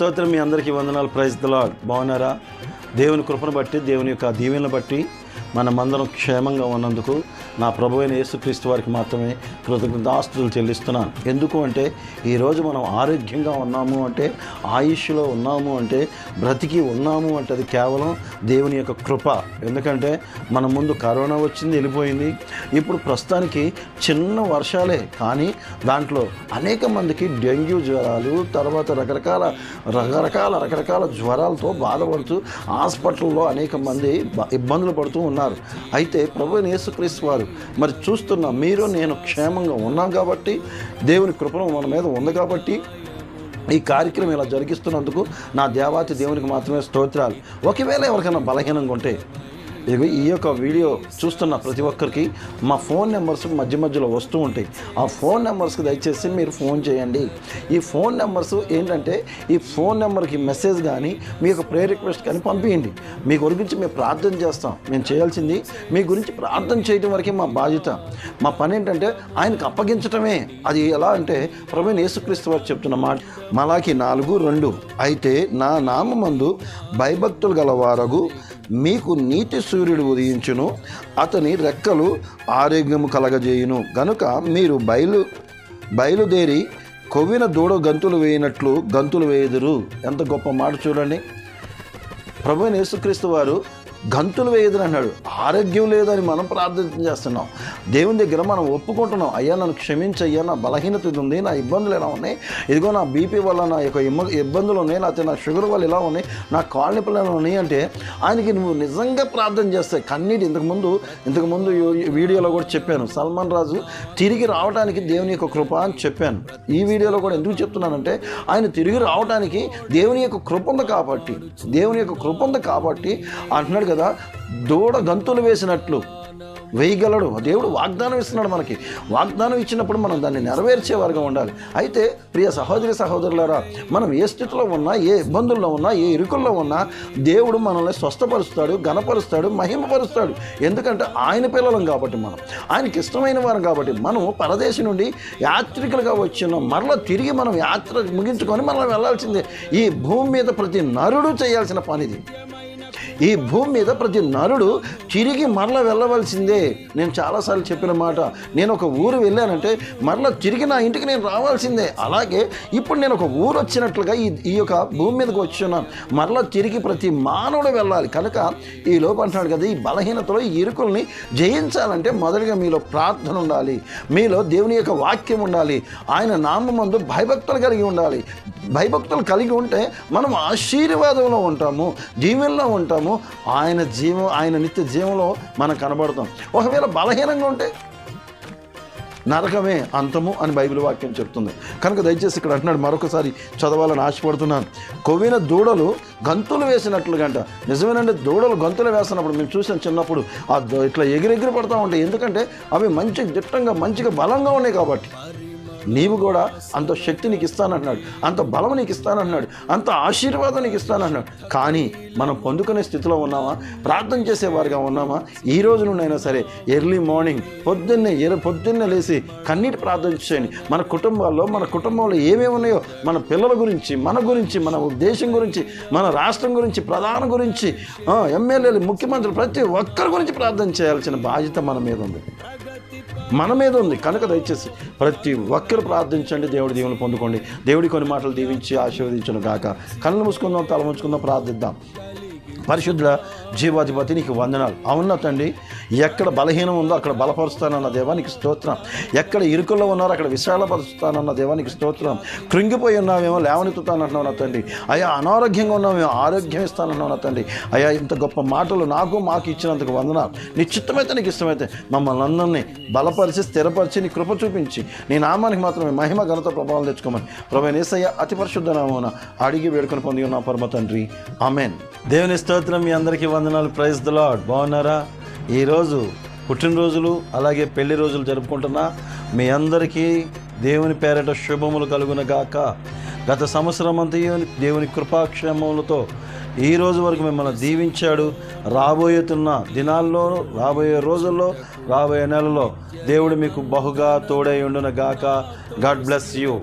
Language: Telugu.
స్తోత్రం. మీ అందరికీ వందనాలు. Praise the lord. బాగున్నారా? దేవుని కృపను బట్టి, దేవుని యొక్క దీవెనను బట్టి మనమందరం క్షేమంగా ఉన్నందుకు నా ప్రభువైన యేసుక్రీస్తు వారికి మాత్రమే కృతజ్ఞతాస్తుతులు చెల్లిస్తున్నాను. ఎందుకు అంటే ఈరోజు మనం ఆరోగ్యంగా ఉన్నాము అంటే, ఆయుష్లో ఉన్నాము అంటే, బ్రతికి ఉన్నాము అంటే అది కేవలం దేవుని యొక్క కృప. ఎందుకంటే మన ముందు కరోనా వచ్చింది, వెళ్ళిపోయింది. ఇప్పుడు ప్రస్తుతానికి చిన్న వర్షాలే, కానీ దాంట్లో అనేక మందికి డెంగ్యూ జ్వరాలు, తర్వాత రకరకాల జ్వరాలతో బాధపడుతూ హాస్పిటల్లో అనేక మంది ఇబ్బందులు పడుతూ ఉన్నారు. అయితే ప్రభువైన యేసుక్రీస్తు వారు మరి చూస్తున్నాం, మీరు నేను క్షేమంగా ఉన్నాం కాబట్టి, దేవుని కృపను మన మీద ఉంది కాబట్టి ఈ కార్యక్రమం ఇలా జరిగిస్తున్నందుకు నా దేవాతి దేవునికి మాత్రమే స్తోత్రాలు. ఒకవేళ ఎవరికైనా బలహీనంగా ఉంటే ఈ యొక్క వీడియో చూస్తున్న ప్రతి ఒక్కరికి మా ఫోన్ నెంబర్స్ మధ్యలో వస్తూ ఉంటాయి. ఆ ఫోన్ నెంబర్స్కి దయచేసి మీరు ఫోన్ చేయండి. ఈ ఫోన్ నెంబర్స్ ఏంటంటే, ఈ ఫోన్ నెంబర్కి మెసేజ్ కానీ మీ యొక్క ప్రేయర్ రిక్వెస్ట్ కానీ పంపించండి. మీ గురించి మేము ప్రార్థన చేస్తాం. మేము చేయాల్సింది మీ గురించి ప్రార్థన చేయడం వరకే మా బాధ్యత. మా పని ఏంటంటే ఆయనకు అప్పగించటమే. అది ఎలా అంటే ప్రభువైన యేసుక్రీస్తు వారు చెప్తున్న మాట మలాకి 4:2, అయితే నా నామమందు భయభక్తులు గలవారగు మీకు నీతి సూర్యుడు ఉదయించును, అతని రెక్కలు ఆరోగ్యము కలగజేయును. గనుక మీరు బయలుదేరి కొవ్విన దూడ గంతులు వేయినట్లు గంతులు వేయుదురు. ఎంత గొప్ప మాట చూడండి. ప్రభువైన యేసుక్రీస్తు వారు గంతులు వేయదని అన్నాడు. ఆరోగ్యం లేదని మనం ప్రార్థన చేస్తున్నాం. దేవుని దగ్గర మనం ఒప్పుకుంటున్నాం, అయ్యా నన్ను క్షమించయ్యా, నా బలహీనత ఉంది, నా ఇబ్బందులు ఎలా ఉన్నాయి, ఇదిగో నా బీపీ వల్ల నా యొక్క ఇబ్బందులు ఉన్నాయి, లేకపోతే నా షుగర్ వల్ల ఇలా ఉన్నాయి, నా కాళ్ళ నొప్పులు ఎలా ఉన్నాయి అంటే ఆయనకి నువ్వు నిజంగా ప్రార్థన చేస్తే కన్నీటి ఇంతకుముందు వీడియోలో కూడా చెప్పాను, సల్మాన్ రాజు తిరిగి రావడానికి దేవుని యొక్క కృప అని చెప్పాను. ఈ వీడియోలో కూడా ఎందుకు చెప్తున్నానంటే, ఆయన తిరిగి రావడానికి దేవుని యొక్క కృప ఉంది కాబట్టి అంటున్నాడు కదా, దూడ గంతులు వేసినట్లు వేయగలడు. దేవుడు వాగ్దానం ఇస్తున్నాడు మనకి. వాగ్దానం ఇచ్చినప్పుడు మనం దాన్ని నెరవేర్చేవారుగా ఉండాలి. అయితే ప్రియ సహోదరులారా, మనం ఏ స్థితిలో ఉన్నా, ఏ ఇబ్బందుల్లో ఉన్నా, ఏ ఇరుకుల్లో uన్నా దేవుడు మనల్ని స్వస్థపరుస్తాడు, ఘనపరుస్తాడు, మహిమపరుస్తాడు. ఎందుకంటే ఆయన పిల్లలం కాబట్టి, మనం ఆయనకి ఇష్టమైన వారం కాబట్టి. మనం పరదేశం నుండి యాత్రికులుగా వచ్చినాం. మరలా తిరిగి మనం యాత్ర ముగించుకొని మనం వెళ్ళాల్సిందే. ఈ భూమి మీద ప్రతి నరుడు చేయాల్సిన పనిది. ఈ భూమి మీద ప్రతి నరుడు తిరిగి మరలా వెళ్ళవలసిందే. నేను చాలాసార్లు చెప్పిన మాట, నేను ఒక ఊరు వెళ్ళానంటే మరలా తిరిగి నా ఇంటికి నేను రావాల్సిందే. అలాగే ఇప్పుడు నేను ఒక ఊరు వచ్చినట్లుగా ఈ యొక్క భూమి మీదకి వచ్చున్నాను. మరలా తిరిగి ప్రతి మానవుడు వెళ్ళాలి. కనుక ఈ లోపు అంటున్నాడు కదా, ఈ బలహీనతలో ఈ ఇరుకుల్ని జయించాలంటే మొదటిగా మీలో ప్రార్థన ఉండాలి, మీలో దేవుని యొక్క వాక్యం ఉండాలి, ఆయన నామమందు భయభక్తులు కలిగి ఉండాలి. భయభక్తులు కలిగి ఉంటే మనం ఆశీర్వాదంలో ఉంటాము, దీవెనలో ఉంటాము. ఆయన నిత్య జీవంలో మనం కనబడతాం. ఒకవేళ బలహీనంగా ఉంటే నరకమే అంతము అని బైబిల్ వాక్యం చెప్తుంది. కనుక దయచేసి ఇక్కడ అంటున్నాడు, మరొకసారి చదవాలని ఆశపడుతున్నాను. కొవ్విన దూడలు గంతులు వేసినట్లుగంట. నిజమేనండి, దూడలు గంతులు వేస్తున్నప్పుడు మేము చూసాం చిన్నప్పుడు, ఇట్లా ఎగిరెగిరి పడుతూ ఉంటాయి. ఎందుకంటే అవి మంచి దిట్టంగా మంచిగా బలంగా ఉన్నాయి కాబట్టి. నీవు కూడా అంత శక్తి నీకు ఇస్తానన్నాడు, అంత బలం నీకు ఇస్తానన్నాడు, అంత ఆశీర్వాదం నీకు ఇస్తానన్నాడు. కానీ మనం పొందుకునే స్థితిలో ఉన్నామా? ప్రార్థన చేసేవారుగా ఉన్నామా? ఈ రోజు నుండి అయినా సరే ఎర్లీ మార్నింగ్ పొద్దున్నే లేచి కన్నీటి ప్రార్థన చేయండి. మన కుటుంబంలో ఏమేమి ఉన్నాయో, మన పిల్లల గురించి, మన దేశం గురించి, మన రాష్ట్రం గురించి, ప్రధాని గురించి, ఎమ్మెల్యేలు, ముఖ్యమంత్రులు, ప్రతి ఒక్కరి గురించి ప్రార్థన చేయాల్సిన బాధ్యత మన మీద ఉంది. కనుక దయచేసి ప్రతి ఒక్కరు ప్రార్థించండి, దేవుడి దీవెనలు పొందుకోండి. దేవుడి కొన్ని మాటలు దీవించి ఆశీర్వదించును గాక. కళ్ళు మూసుకుందాం, తల ముంచుకుందాం, ప్రార్థిద్దాం. పరిశుద్ధ జీవాధిపతి నీకు వందనాలు. అవునా తండ్రి, ఎక్కడ బలహీనం ఉందో అక్కడ బలపరుస్తానన్న దేవానికి స్తోత్రం. ఎక్కడ ఇరుకుల్లో ఉన్నారో అక్కడ విశాలపరుస్తానన్న దేవానికి స్తోత్రం. కృంగిపోయి ఉన్నామేమో లేవనెత్తుతానంటున్నావు నా తండ్రి. అయ్యా, అనారోగ్యంగా ఉన్నామేమో ఆరోగ్యం ఇస్తానన్నావు నా తండ్రి. అయ్యా, ఇంత గొప్ప మాటలు మాకు ఇచ్చినందుకు వందనాలు. నీ చిత్తమైతే, నీకు ఇష్టమైతే మమ్మల్ని అందరినీ బలపరిచి, స్థిరపరిచి, నీ కృప చూపించి, నీ నామానికి మాత్రమే మహిమ, ఘనత, ప్రభావం తెచ్చుకోమని ప్రభువైన యేసయ్య అతి పరిశుద్ధ నామమున అడిగి వేడుకొని పొంది ఉన్న పరమ తండ్రి, ఆమేన్. దేవుని స్తోత్రం. మీ అందరికీ వందనాలు. Praise the lord. బాగున్నారా? ఈరోజు పుట్టినరోజులు అలాగే పెళ్లి రోజులు జరుపుకుంటున్న మీ అందరికీ దేవుని పేరట శుభములు కలుగును గాక. గత సంవత్సరం అంతా దేవుని కృపాక్షేమములతో ఈ రోజు వరకు మిమ్మల్ని దీవించాడు. రాబోయేతున్న దినాల్లో, రాబోయే రోజుల్లో, రాబోయే నెలలో దేవుడు మీకు బహుగా తోడై ఉండును గాక. God bless you.